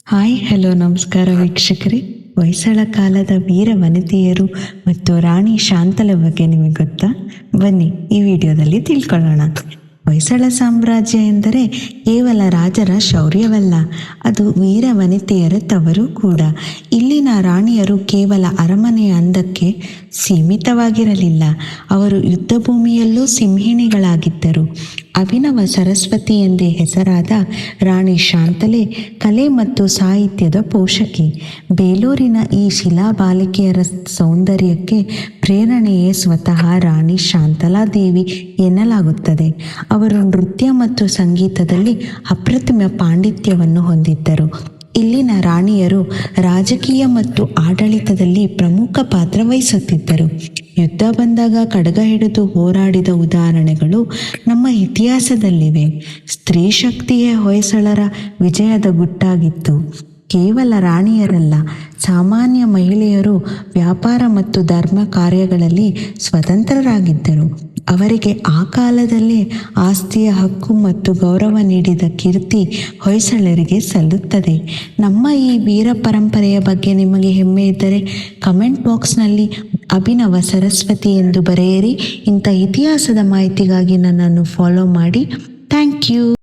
Hi hello ನಮಸ್ಕಾರ ವೀಕ್ಷಕರೇ. ಹೊಯ್ಸಳ ಕಾಲದ ವೀರ ವನಿತೆಯರು ಮತ್ತು ರಾಣಿ ಶಾಂತಲ ಬಗ್ಗೆ ನಿಮಗೆ ಗೊತ್ತಾ? ಬನ್ನಿ ಈ ವಿಡಿಯೋದಲ್ಲಿ ತಿಳ್ಕೊಳ್ಳೋಣ. ಹೊಯ್ಸಳ ಸಾಮ್ರಾಜ್ಯ ಎಂದರೆ ಕೇವಲ ರಾಜರ ಶೌರ್ಯವಲ್ಲ, ಅದು ವೀರ ವನಿತೆಯರ ತವರು ಕೂಡ. ಇಲ್ಲಿನ ರಾಣಿಯರು ಕೇವಲ ಅರಮನೆಯ ಅಂದಕ್ಕೆ ಸೀಮಿತವಾಗಿರಲಿಲ್ಲ, ಅವರು ಯುದ್ಧಭೂಮಿಯಲ್ಲೂ ಸಿಂಹಿಣಿಗಳಾಗಿದ್ದರು. ಅಭಿನವ ಸರಸ್ವತಿ ಎಂದೇ ಹೆಸರಾದ ರಾಣಿ ಶಾಂತಲೆ ಕಲೆ ಮತ್ತು ಸಾಹಿತ್ಯದ ಪೋಷಕಿ. ಬೇಲೂರಿನ ಈ ಶಿಲಾ ಬಾಲಿಕೆಯರ ಸೌಂದರ್ಯಕ್ಕೆ ಪ್ರೇರಣೆಯೇ ಸ್ವತಃ ರಾಣಿ ಶಾಂತಲಾದೇವಿ ಎನ್ನಲಾಗುತ್ತದೆ. ಅವರು ನೃತ್ಯ ಮತ್ತು ಸಂಗೀತದಲ್ಲಿ ಅಪ್ರತಿಮ ಪಾಂಡಿತ್ಯವನ್ನು ಹೊಂದಿದ್ದರು. ಇಲ್ಲಿನ ರಾಣಿಯರು ರಾಜಕೀಯ ಮತ್ತು ಆಡಳಿತದಲ್ಲಿ ಪ್ರಮುಖ ಪಾತ್ರ ವಹಿಸುತ್ತಿದ್ದರು. ಯುದ್ಧ ಬಂದಾಗ ಖಡ್ಗ ಹಿಡಿದು ಹೋರಾಡಿದ ಉದಾಹರಣೆಗಳು ನಮ್ಮ ಇತಿಹಾಸದಲ್ಲಿವೆ. ಸ್ತ್ರೀ ಶಕ್ತಿಯೇ ಹೊಯ್ಸಳರ ವಿಜಯದ ಗುಟ್ಟಾಗಿತ್ತು. ಕೇವಲ ರಾಣಿಯರಲ್ಲ, ಸಾಮಾನ್ಯ ಮಹಿಳೆಯರು ವ್ಯಾಪಾರ ಮತ್ತು ಧರ್ಮ ಕಾರ್ಯಗಳಲ್ಲಿ ಸ್ವತಂತ್ರರಾಗಿದ್ದರು. ಅವರಿಗೆ ಆ ಕಾಲದಲ್ಲೇ ಆಸ್ತಿಯ ಹಕ್ಕು ಮತ್ತು ಗೌರವ ನೀಡಿದ ಕೀರ್ತಿ ಹೊಯ್ಸಳರಿಗೆ ಸಲ್ಲುತ್ತದೆ. ನಮ್ಮ ಈ ವೀರ ಪರಂಪರೆಯ ಬಗ್ಗೆ ನಿಮಗೆ ಹೆಮ್ಮೆ ಇದ್ದರೆ ಕಮೆಂಟ್ ಬಾಕ್ಸ್ನಲ್ಲಿ ಅಭಿನವ ಸರಸ್ವತಿ ಎಂದು ಬರೆಯಿರಿ. ಇಂಥ ಇತಿಹಾಸದ ಮಾಹಿತಿಗಾಗಿ ನನ್ನನ್ನು ಫಾಲೋ ಮಾಡಿ. Thank you.